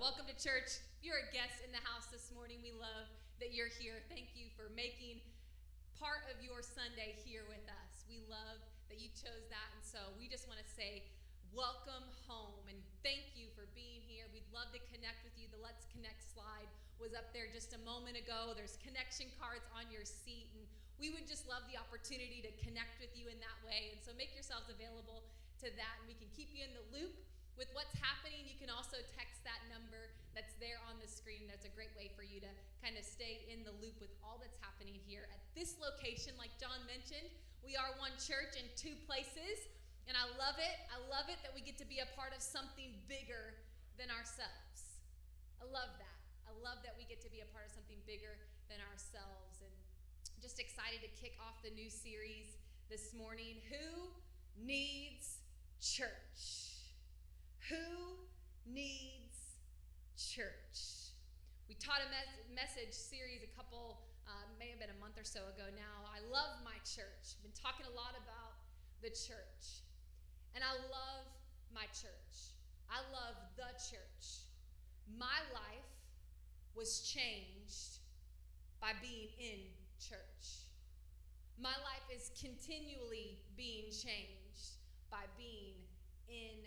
Welcome to church. If you're a guest in the house this morning, we love that you're here. Thank you for making part of your Sunday here with us. We love that you chose that, and so we just want to say welcome home and thank you for being here. We'd love to connect with you. The Let's Connect slide was up there just a moment ago. There's connection cards on your seat, and we would just love the opportunity to connect with you in that way. And so make yourselves available to that, and we can keep you in the loop with what's happening. You can also text that number that's there on the screen. That's a great way for you to kind of stay in the loop with all that's happening here at this location. Like John mentioned, we are one church in two places, and I love it. I love it that we get to be a part of something bigger than ourselves. I love that. I love that we get to be a part of something bigger than ourselves. And just excited to kick off the new series this morning. Who needs church? Who needs church? We taught a message series a couple, may have been a month or so ago now. I love my church. I've been talking a lot about the church. And I love my church. I love the church. My life was changed by being in church. My life is continually being changed by being in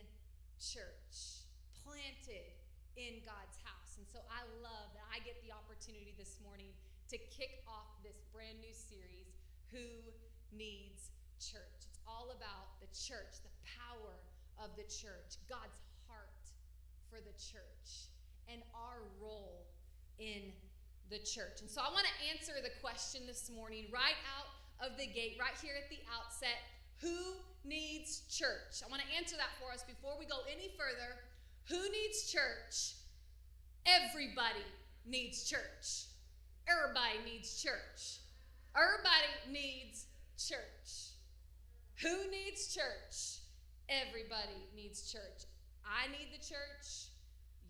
church, planted in God's house. And so I love that I get the opportunity this morning to kick off this brand new series, Who Needs Church? It's all about the church, the power of the church, God's heart for the church, and our role in the church. And so I want to answer the question this morning right out of the gate, right here at the outset. Who needs church? I want to answer that for us before we go any further. Who needs church? Everybody needs church. Everybody needs church. Everybody needs church. Who needs church? Everybody needs church. I need the church.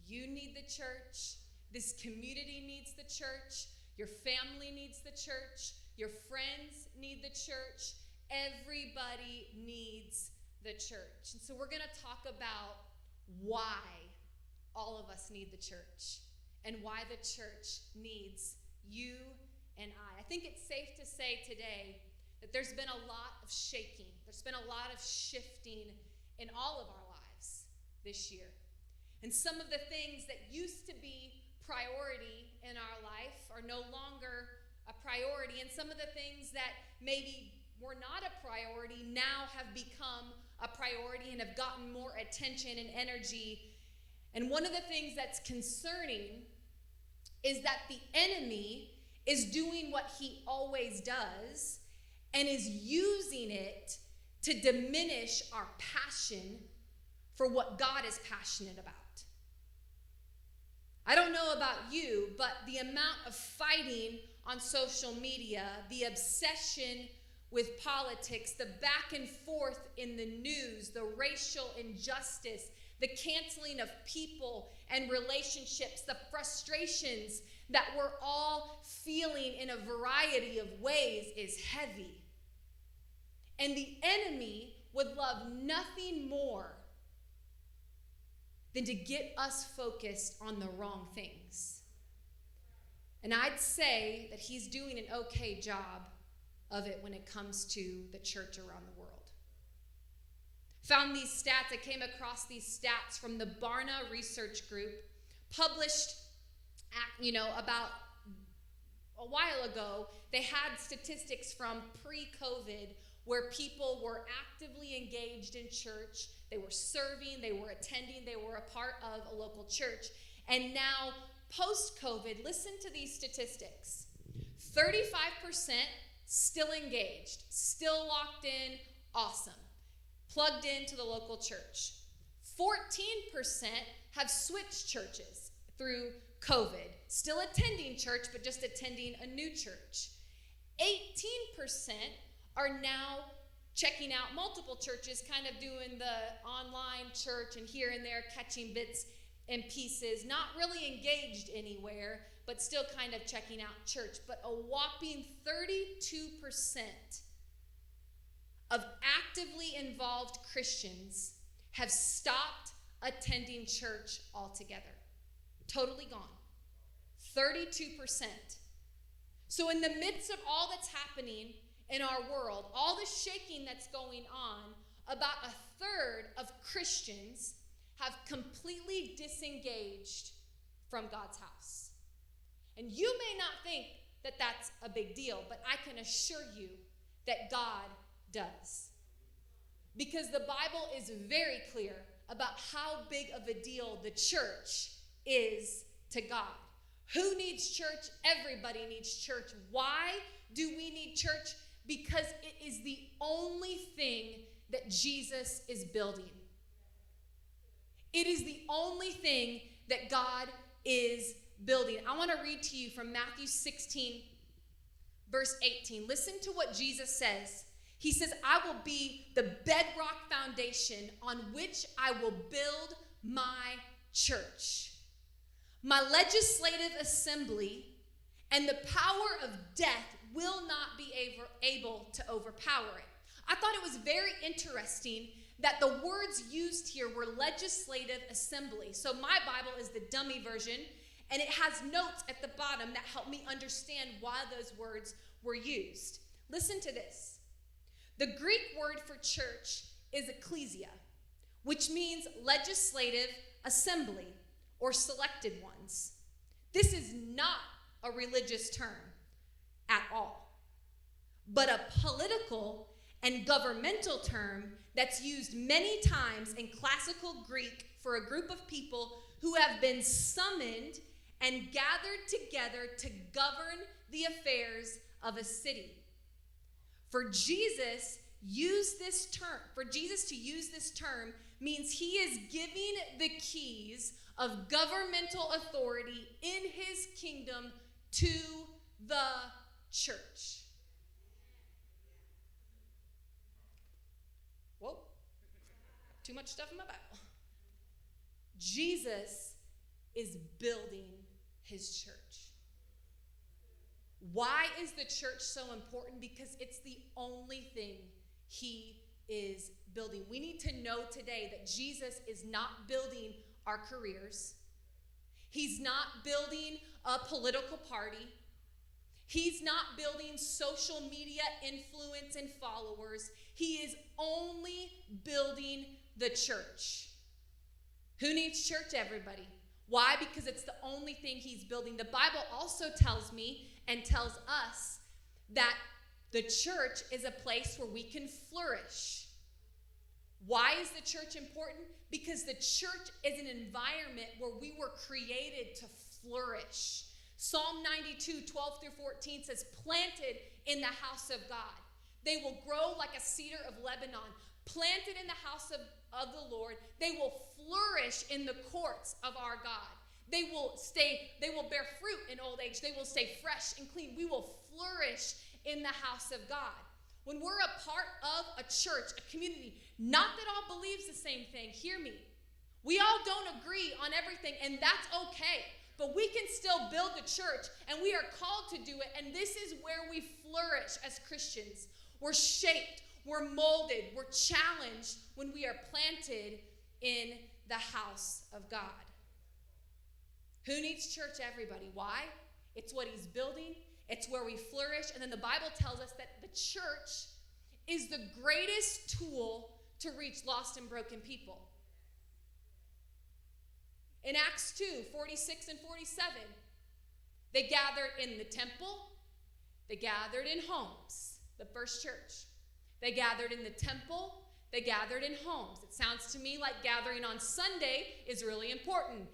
You need the church. This community needs the church. Your family needs the church. Your friends need the church. Everybody needs the church. And so we're going to talk about why all of us need the church and why the church needs you and I. I think it's safe to say today that there's been a lot of shaking. There's been a lot of shifting in all of our lives this year. And some of the things that used to be priority in our life are no longer a priority. And some of the things that maybe were not a priority now have become a priority and have gotten more attention and energy. And one of the things that's concerning is that the enemy is doing what he always does and is using it to diminish our passion for what God is passionate about. I don't know about you, but the amount of fighting on social media, the obsession with politics, the back and forth in the news, the racial injustice, the canceling of people and relationships, the frustrations that we're all feeling in a variety of ways is heavy. And the enemy would love nothing more than to get us focused on the wrong things. And I'd say that he's doing an okay job of it when it comes to the church around the world. Found these stats. I came across these stats from the Barna Research Group, published about a while ago. They had statistics from pre-COVID where people were actively engaged in church. They were serving, they were attending, they were a part of a local church. And now, post-COVID, listen to these statistics. 35% still engaged, still locked in, awesome. Plugged into the local church. 14% have switched churches through COVID. Still attending church, but just attending a new church. 18% are now checking out multiple churches, kind of doing the online church and here and there catching bits and pieces, not really engaged anywhere, but still kind of checking out church. But a whopping 32% of actively involved Christians have stopped attending church altogether. Totally gone. 32%. So in the midst of all that's happening in our world, all the shaking that's going on, about a third of Christians have completely disengaged from God's house. And you may not think that that's a big deal, but I can assure you that God does. Because the Bible is very clear about how big of a deal the church is to God. Who needs church? Everybody needs church. Why do we need church? Because it is the only thing that Jesus is building. It is the only thing that God is building. I want to read to you from Matthew 16, verse 18. Listen to what Jesus says. He says, I will be the bedrock foundation on which I will build my church. My legislative assembly and the power of death will not be able to overpower it. I thought it was very interesting that the words used here were legislative assembly. So my Bible is the dummy version, and it has notes at the bottom that help me understand why those words were used. Listen to this. The Greek word for church is ecclesia, which means legislative assembly or selected ones. This is not a religious term at all, but a political and governmental term that's used many times in classical Greek for a group of people who have been summoned and gathered together to govern the affairs of a city. For Jesus to use this term means he is giving the keys of governmental authority in his kingdom to the church. Whoa, too much stuff in my Bible. Jesus is building his church. Why is the church so important? Because it's the only thing he is building. We need to know today that Jesus is not building our careers. He's not building a political party. He's not building social media influence and followers. He is only building the church. Who needs church? Everybody. Why? Because it's the only thing he's building. The Bible also tells me and tells us that the church is a place where we can flourish. Why is the church important? Because the church is an environment where we were created to flourish. Psalm 92, 12 through 14 says, planted in the house of God. They will grow like a cedar of Lebanon, planted in the house of the Lord. They will flourish in the courts of our God. They will bear fruit in old age. They will stay fresh and clean. We will flourish in the house of God. When we're a part of a church, a community, not that all believes the same thing, hear me. We all don't agree on everything, and that's okay. But we can still build the church, and we are called to do it, and this is where we flourish as Christians. We're shaped, we're molded, we're challenged when we are planted in the house of God. Who needs church? Everybody. Why? It's what he's building. It's where we flourish. And then the Bible tells us that the church is the greatest tool to reach lost and broken people. In Acts 2, 46 and 47, they gathered in the temple. They gathered in homes, the first church. They gathered in the temple. They gathered in homes. It sounds to me like gathering on Sunday is really important.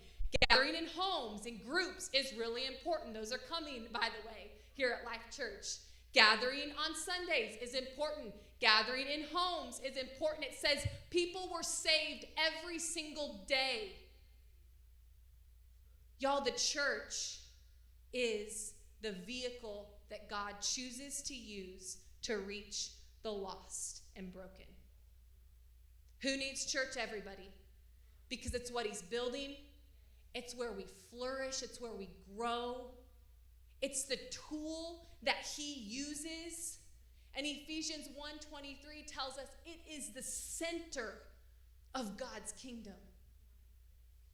Gathering in homes, in groups is really important. Those are coming, by the way, here at Life Church. Gathering on Sundays is important. Gathering in homes is important. It says people were saved every single day. Y'all, the church is the vehicle that God chooses to use to reach the lost and broken. Who needs church? Everybody. Because it's what he's building. It's where we flourish. It's where we grow. It's the tool that he uses. And Ephesians 1:23 tells us it is the center of God's kingdom.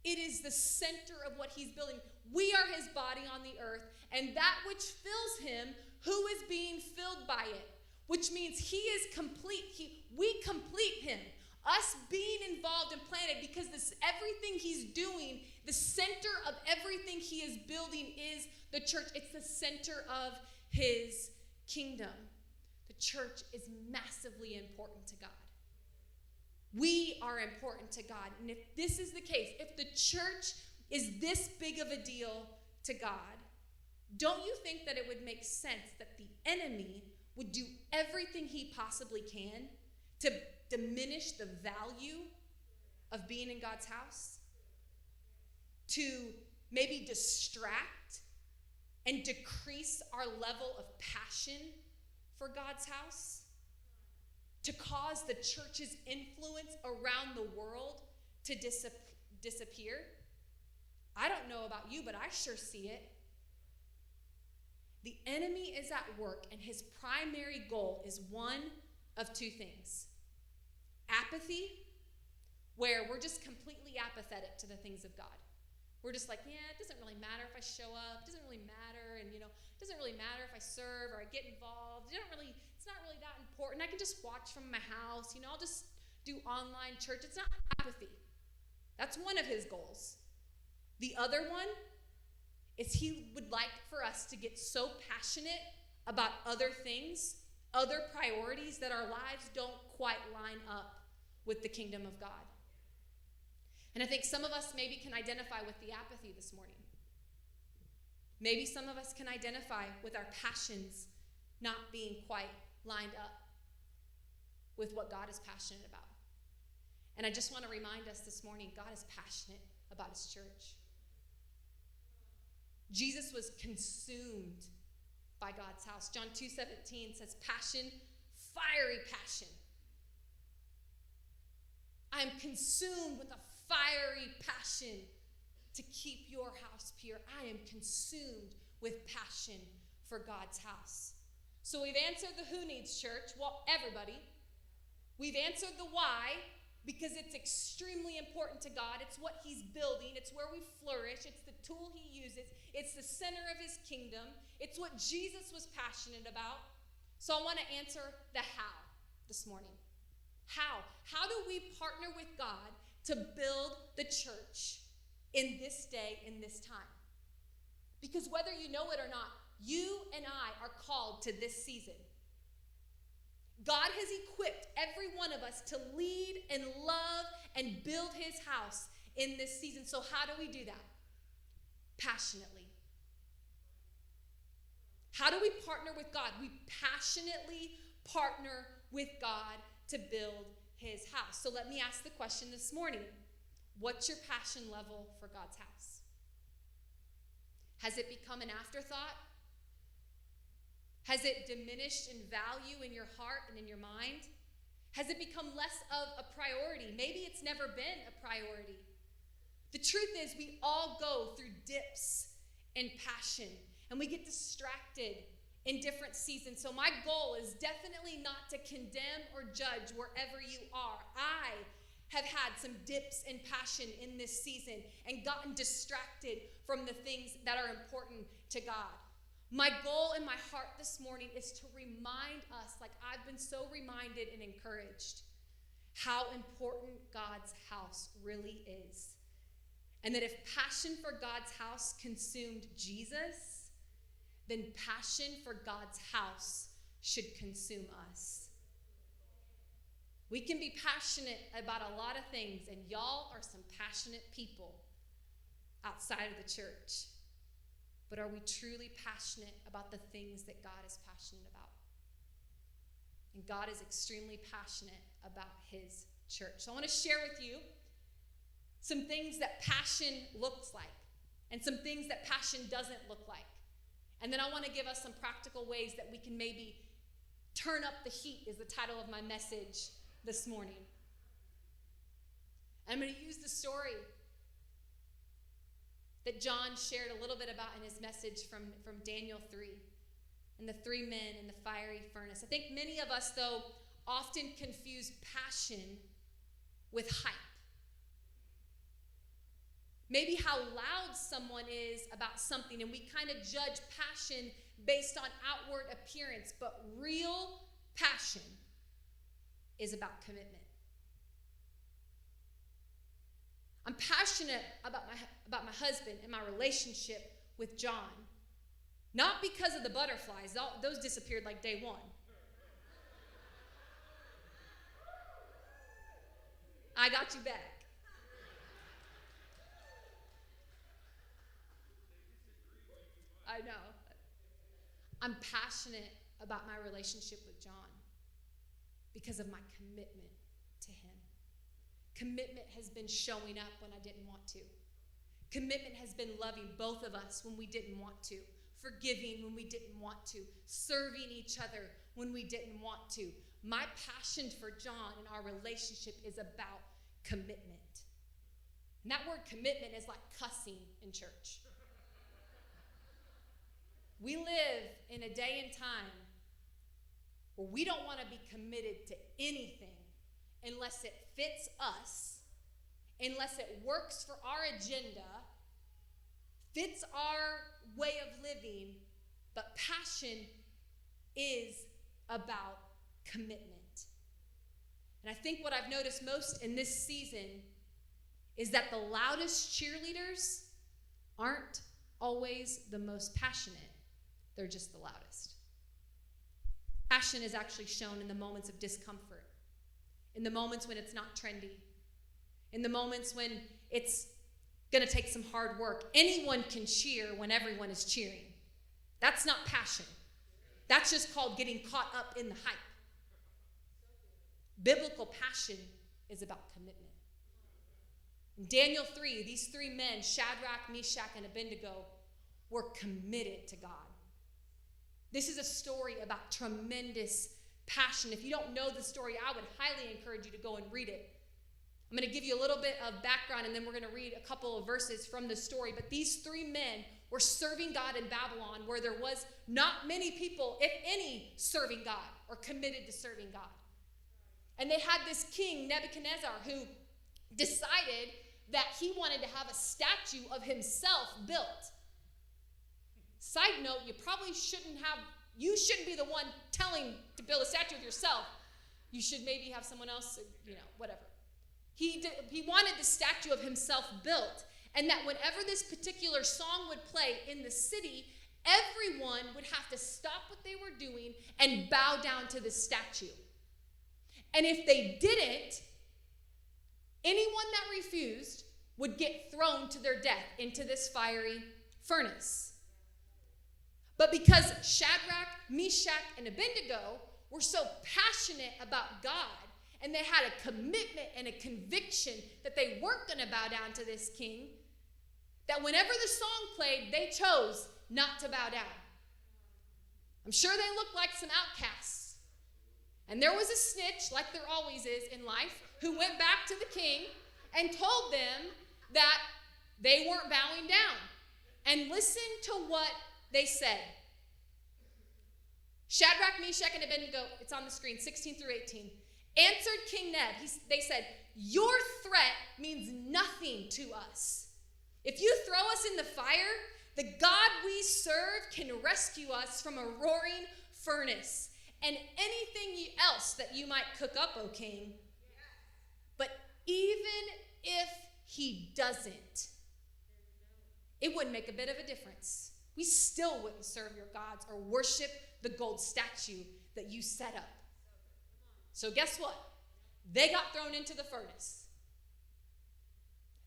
It is the center of what he's building. We are his body on the earth, and that which fills him, who is being filled by it, which means he is complete. We complete him. Us being involved and planted, because everything he's doing, the center of everything he is building is the church. It's the center of his kingdom. The church is massively important to God. We are important to God. And if this is the case, if the church is this big of a deal to God, don't you think that it would make sense that the enemy would do everything he possibly can to diminish the value of being in God's house? To maybe distract and decrease our level of passion for God's house? To cause the church's influence around the world to disappear? I don't know about you, but I sure see it. The enemy is at work, and his primary goal is one of two things. Apathy, where we're just completely apathetic to the things of God. We're just like, yeah, it doesn't really matter if I show up. It doesn't really matter. And, it doesn't really matter if I serve or I get involved. It's not really that important. I can just watch from my house. I'll just do online church. It's not apathy. That's one of his goals. The other one is he would like for us to get so passionate about other things, other priorities, that our lives don't quite line up with the kingdom of God. And I think some of us maybe can identify with the apathy this morning. Maybe some of us can identify with our passions not being quite lined up with what God is passionate about. And I just want to remind us this morning, God is passionate about his church. Jesus was consumed by God's house. John 2:17 says, passion, fiery passion. I am consumed with a fiery passion to keep your house pure. I am consumed with passion for God's house. So we've answered the who needs church. Well, everybody. We've answered the why, because it's extremely important to God. It's what he's building. It's where we flourish. It's the tool he uses. It's the center of his kingdom. It's what Jesus was passionate about. So I want to answer the how this morning. How? How do we partner with God to build the church in this day, in this time? Because whether you know it or not, you and I are called to this season. God has equipped every one of us to lead and love and build his house in this season. So how do we do that? Passionately. How do we partner with God? We passionately partner with God to build his house. So let me ask the question this morning. What's your passion level for God's house? Has it become an afterthought? Has it diminished in value in your heart and in your mind? Has it become less of a priority? Maybe it's never been a priority. The truth is, we all go through dips in passion, and we get distracted in different seasons. So my goal is definitely not to condemn or judge wherever you are. I have had some dips in passion in this season and gotten distracted from the things that are important to God. My goal in my heart this morning is to remind us, like I've been so reminded and encouraged, how important God's house really is. And that if passion for God's house consumed Jesus, then passion for God's house should consume us. We can be passionate about a lot of things, and y'all are some passionate people outside of the church. But are we truly passionate about the things that God is passionate about? And God is extremely passionate about his church. So I want to share with you some things that passion looks like and some things that passion doesn't look like. And then I want to give us some practical ways that we can maybe turn up the heat, is the title of my message this morning. I'm going to use the story that John shared a little bit about in his message from Daniel 3 and the 3 men in the fiery furnace. I think many of us, though, often confuse passion with hype. maybe how loud someone is about something, and we kind of judge passion based on outward appearance, but real passion is about commitment. I'm passionate about my husband and my relationship with John, not because of the butterflies. Those disappeared like day one. I got you back. I know. I'm passionate about my relationship with John because of my commitment to him. Commitment has been showing up when I didn't want to. Commitment has been loving both of us when we didn't want to, forgiving when we didn't want to, serving each other when we didn't want to. My passion for John and our relationship is about commitment. And that word commitment is like cussing in church. We live in a day and time where we don't want to be committed to anything unless it fits us, unless it works for our agenda, fits our way of living, but passion is about commitment. And I think what I've noticed most in this season is that the loudest cheerleaders aren't always the most passionate. They're just the loudest. Passion is actually shown in the moments of discomfort, in the moments when it's not trendy, in the moments when it's going to take some hard work. Anyone can cheer when everyone is cheering. That's not passion. That's just called getting caught up in the hype. Biblical passion is about commitment. In Daniel 3, these three men, Shadrach, Meshach, and Abednego, were committed to God. This is a story about tremendous passion. If you don't know the story, I would highly encourage you to go and read it. I'm going to give you a little bit of background, and then we're going to read a couple of verses from the story. But these three men were serving God in Babylon, where there was not many people, if any, serving God or committed to serving God. And they had this king, Nebuchadnezzar, who decided that he wanted to have a statue of himself built. Side note, you shouldn't be the one telling to build a statue of yourself. You should maybe have someone else, whatever. He wanted the statue of himself built, and that whenever this particular song would play in the city, everyone would have to stop what they were doing and bow down to the statue. And if they didn't, anyone that refused would get thrown to their death into this fiery furnace. But because Shadrach, Meshach, and Abednego were so passionate about God, and they had a commitment and a conviction that they weren't going to bow down to this king, that whenever the song played, they chose not to bow down. I'm sure they looked like some outcasts. And there was a snitch, like there always is in life, who went back to the king and told them that they weren't bowing down. And listen to what they said. Shadrach, Meshach, and Abednego, it's on the screen, 16 through 18, answered King Neb. They said, "Your threat means nothing to us. If you throw us in the fire, the God we serve can rescue us from a roaring furnace and anything else that you might cook up, O king. But even if he doesn't, it wouldn't make a bit of a difference. We still wouldn't serve your gods or worship the gold statue that you set up." So guess what? They got thrown into the furnace.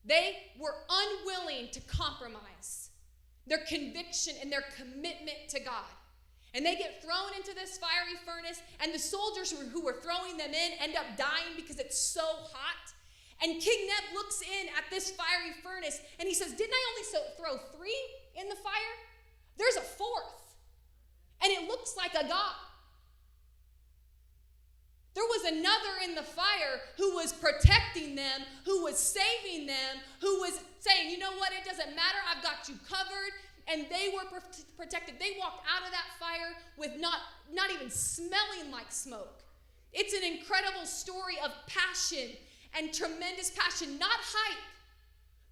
They were unwilling to compromise their conviction and their commitment to God. And they get thrown into this fiery furnace, and the soldiers who were throwing them in end up dying because it's so hot. And King Neb looks in at this fiery furnace, and he says, "Didn't I only throw 3 in the fire? There's a 4th, and it looks like a god." There was another in the fire who was protecting them, who was saving them, who was saying, "You know what, it doesn't matter, I've got you covered." And they were protected. They walked out of that fire with not even smelling like smoke. It's an incredible story of passion and tremendous passion, not hype,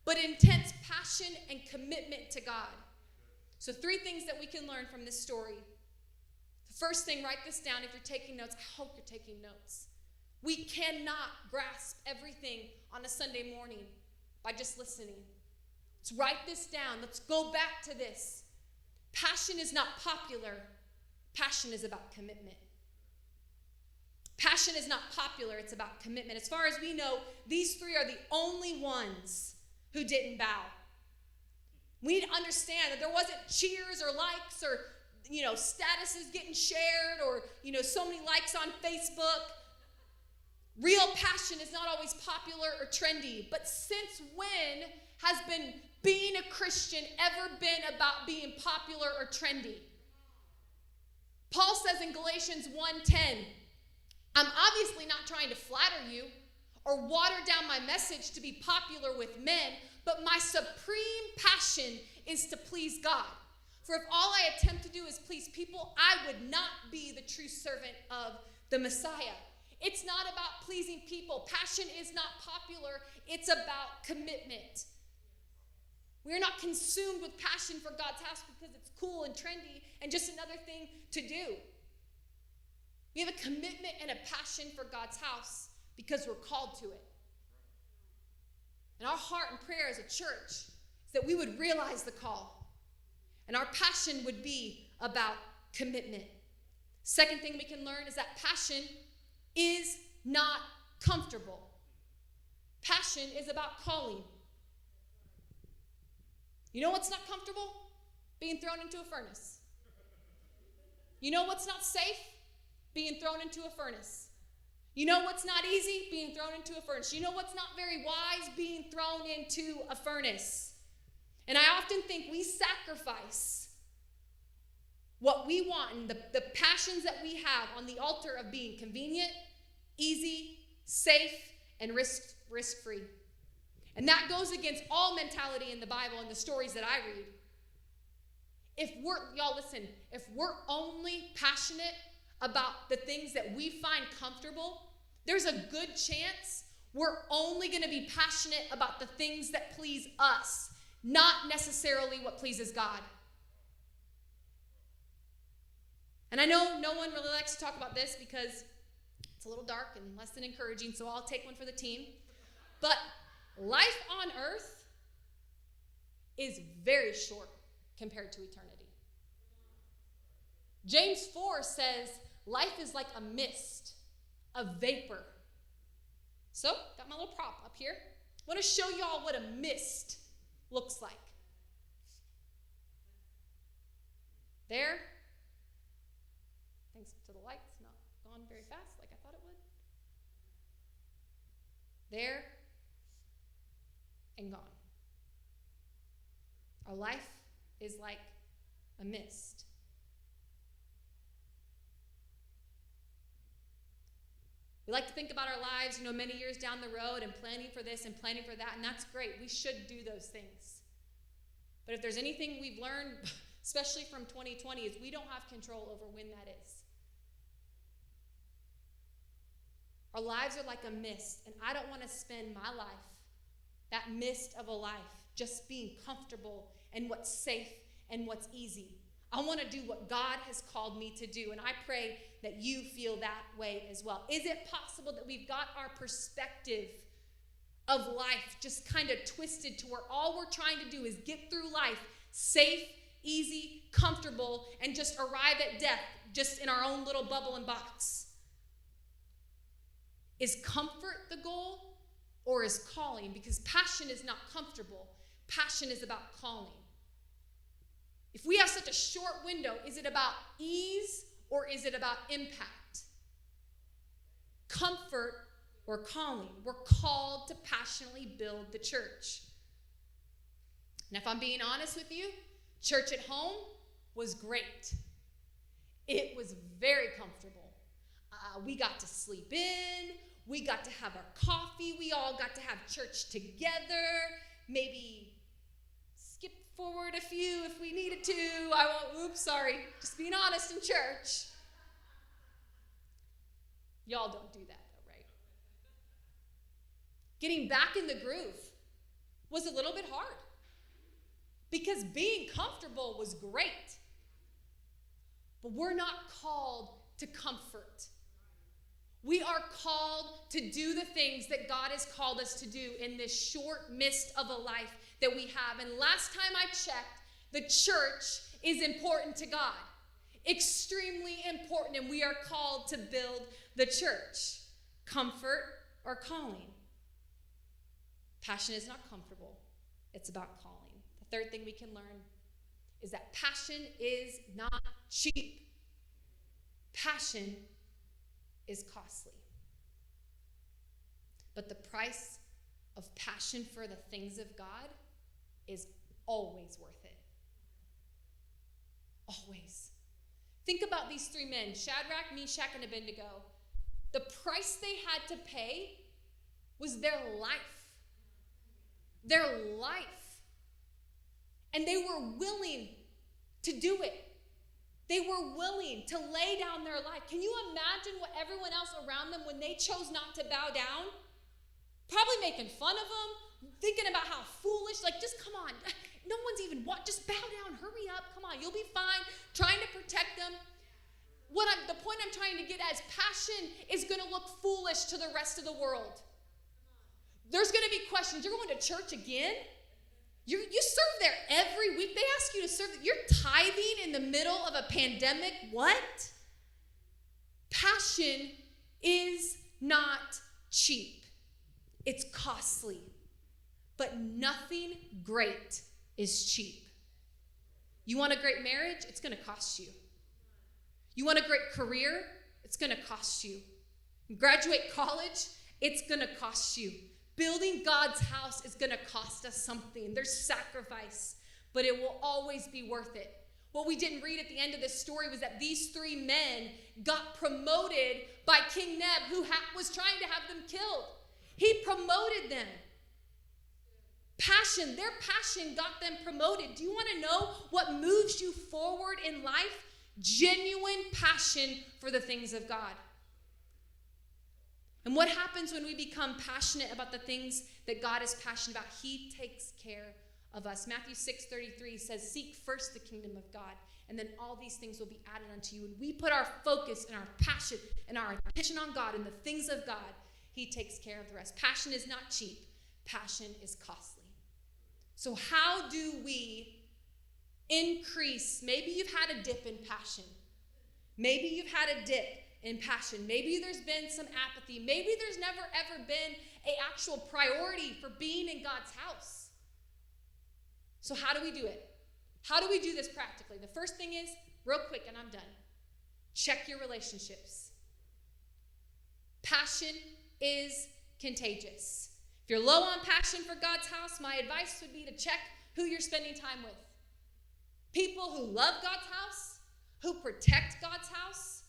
but intense passion and commitment to God. So 3 things that we can learn from this story. The first thing, write this down if you're taking notes. I hope you're taking notes. We cannot grasp everything on a Sunday morning by just listening. Let's write this down. Let's go back to this. Passion is not popular. Passion is about commitment. Passion is not popular. It's about commitment. As far as we know, these 3 are the only ones who didn't bow. We need to understand that there wasn't cheers or likes or, statuses getting shared or, so many likes on Facebook. Real passion is not always popular or trendy. But since when has being a Christian ever been about being popular or trendy? Paul says in Galatians 1:10, I'm obviously not trying to flatter you or water down my message to be popular with men, but my supreme passion is to please God. For if all I attempt to do is please people, I would not be the true servant of the Messiah. It's not about pleasing people. Passion is not popular. It's about commitment. We're not consumed with passion for God's house because it's cool and trendy and just another thing to do. We have a commitment and a passion for God's house because we're called to it. And our heart and prayer as a church is that we would realize the call. And our passion would be about commitment. Second thing we can learn is that passion is not comfortable. Passion is about calling. You know what's not comfortable? Being thrown into a furnace. You know what's not safe? Being thrown into a furnace. You know what's not easy? Being thrown into a furnace. You know what's not very wise? Being thrown into a furnace. And I often think we sacrifice what we want and the passions that we have on the altar of being convenient, easy, safe, and risk-free. And that goes against all mentality in the Bible and the stories that I read. If we're only passionate about the things that we find comfortable, there's a good chance we're only going to be passionate about the things that please us, not necessarily what pleases God. And I know no one really likes to talk about this because it's a little dark and less than encouraging, so I'll take one for the team. But life on earth is very short compared to eternity. James 4 says, life is like a mist, a vapor. So, got my little prop up here. I want to show y'all what a mist looks like. There. Thanks to the lights, not gone very fast like I thought it would. There and gone. Our life is like a mist. We like to think about our lives, many years down the road and planning for this and planning for that, and that's great. We should do those things. But if there's anything we've learned, especially from 2020, is we don't have control over when that is. Our lives are like a mist, and I don't want to spend my life, that mist of a life, just being comfortable and what's safe and what's easy. I want to do what God has called me to do, and I pray that you feel that way as well. Is it possible that we've got our perspective of life just kind of twisted to where all we're trying to do is get through life safe, easy, comfortable, and just arrive at death just in our own little bubble and box? Is comfort the goal, or is calling? Because passion is not comfortable. Passion is about calling. If we have such a short window, is it about ease or is it about impact? Comfort or calling? We're called to passionately build the church. And if I'm being honest with you, church at home was great. It was very comfortable. We got to sleep in. We got to have our coffee. We all got to have church together. Maybe skip forward a few if we needed to. Just being honest in church. Y'all don't do that though, right? Getting back in the groove. was a little bit hard. Because being comfortable was great. But we're not called to comfort. We are called to do the things that God has called us to do in this short mist of a life that we have. And last time I checked, the church is important to God. Extremely important. And we are called to build the church. Comfort or calling. Passion is not comfortable. It's about calling. The third thing we can learn is that passion is not cheap. Passion is costly. But the price of passion for the things of God is always worth it. Always. Think about these three men, Shadrach, Meshach, and Abednego. The price they had to pay was their life. Their life. And they were willing to do it. They were willing to lay down their life. Can you imagine what everyone else around them, when they chose not to bow down? Probably making fun of them, thinking about how foolish, like, just come on. No one's even, just bow down, hurry up, come on, you'll be fine. Trying to protect them. The point I'm trying to get at is passion is going to look foolish to the rest of the world. There's going to be questions. You're going to church again? You serve there every week. They ask you to serve. You're tithing in the middle of a pandemic. What? Passion is not cheap. It's costly. But nothing great is cheap. You want a great marriage? It's going to cost you. You want a great career? It's going to cost you. You graduate college? It's going to cost you. Building God's house is going to cost us something. There's sacrifice, but it will always be worth it. What we didn't read at the end of this story was that these three men got promoted by King Neb, who was trying to have them killed. He promoted them. Passion, their passion got them promoted. Do you want to know what moves you forward in life? Genuine passion for the things of God. And what happens when we become passionate about the things that God is passionate about? He takes care of us. Matthew 6:33 says, seek first the kingdom of God, and then all these things will be added unto you. When we put our focus and our passion and our attention on God and the things of God, He takes care of the rest. Passion is not cheap. Passion is costly. So how do we increase? Maybe you've had a dip in passion. Maybe you've had a dip in passion. Maybe there's been some apathy. Maybe there's never ever been an actual priority for being in God's house. So how do we do it? How do we do this practically? The first thing is, real quick, and I'm done. Check your relationships. Passion is contagious. If you're low on passion for God's house, my advice would be to check who you're spending time with. People who love God's house, who protect God's house.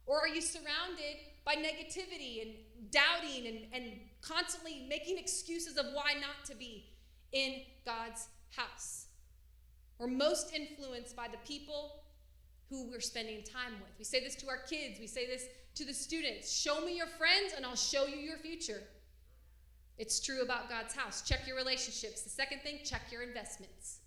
Or are you surrounded by negativity and doubting and constantly making excuses of why not to be in God's house? We're most influenced by the people who we're spending time with. We say this to our kids. We say this to the students. Show me your friends and I'll show you your future. It's true about God's house. Check your relationships. The second thing, check your investments.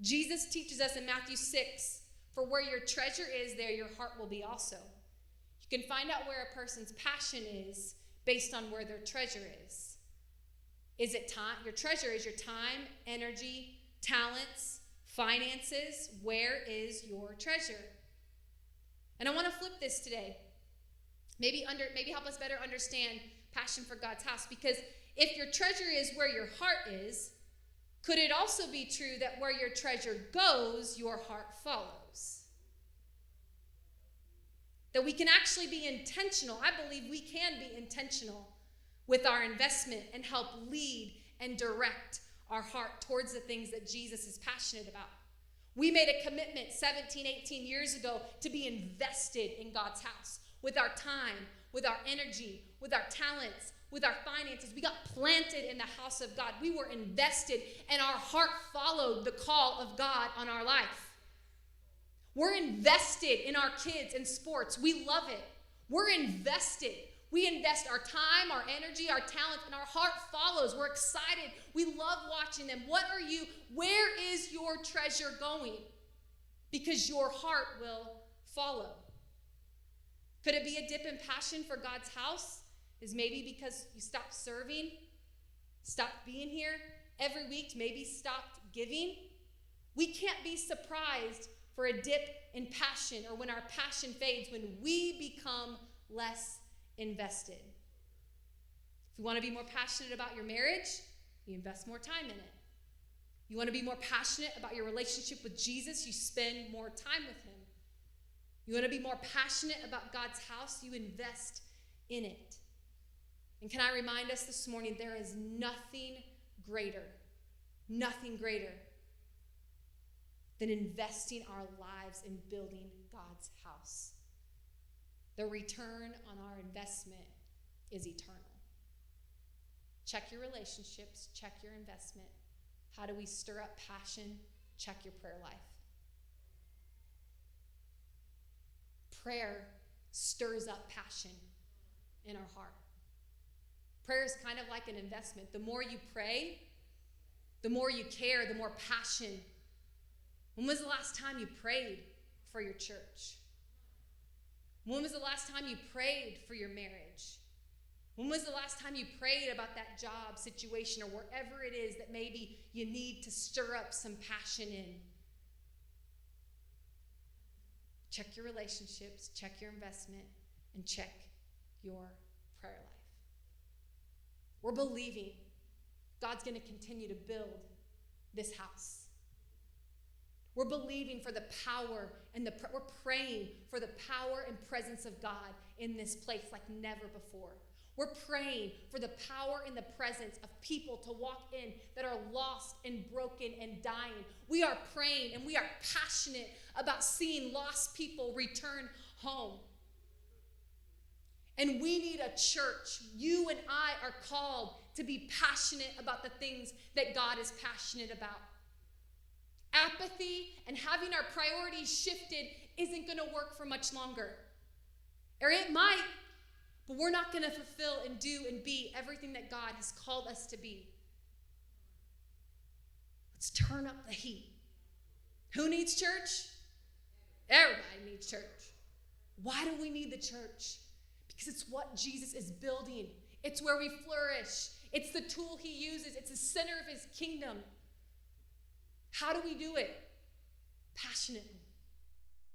Jesus teaches us in Matthew 6, for where your treasure is, there your heart will be also. You can find out where a person's passion is based on where their treasure is. Is it time? Your treasure is your time, energy, talents, finances. Where is your treasure? And I want to flip this today. Maybe help us better understand passion for God's house. Because if your treasure is where your heart is, could it also be true that where your treasure goes, your heart follows? That we can actually be intentional. I believe we can be intentional with our investment and help lead and direct our heart towards the things that Jesus is passionate about. We made a commitment 17, 18 years ago to be invested in God's house with our time, with our energy, with our talents, with our finances. We got planted in the house of God. We were invested, and our heart followed the call of God on our life. We're invested in our kids and sports. We love it. We're invested. We invest our time, our energy, our talents, and our heart follows. We're excited. We love watching them. Where is your treasure going? Because your heart will follow. Could it be a dip in passion for God's house? Is maybe because you stopped serving, stopped being here every week, maybe stopped giving? We can't be surprised for a dip in passion or when our passion fades, when we become less invested. If you want to be more passionate about your marriage, you invest more time in it. You want to be more passionate about your relationship with Jesus, you spend more time with him. You want to be more passionate about God's house, you invest in it. And can I remind us this morning, there is nothing greater than investing our lives in building God's house. The return on our investment is eternal. Check your relationships, check your investment. How do we stir up passion? Check your prayer life. Prayer stirs up passion in our heart. Prayer is kind of like an investment. The more you pray, the more you care, the more passion. When was the last time you prayed for your church? When was the last time you prayed for your marriage? When was the last time you prayed about that job situation or wherever it is that maybe you need to stir up some passion in? Check your relationships, check your investment, and check your prayer life. We're believing God's going to continue to build this house. We're believing for the power and we're praying for the power and presence of God in this place like never before. We're praying for the power and the presence of people to walk in that are lost and broken and dying. We are praying and we are passionate about seeing lost people return home. And we need a church. You and I are called to be passionate about the things that God is passionate about. Apathy and having our priorities shifted isn't going to work for much longer. Or it might, but we're not going to fulfill and do and be everything that God has called us to be. Let's turn up the heat. Who needs church? Everybody needs church. Why do we need the church? Because it's what Jesus is building. It's where we flourish. It's the tool he uses. It's the center of his kingdom. How do we do it? Passionately.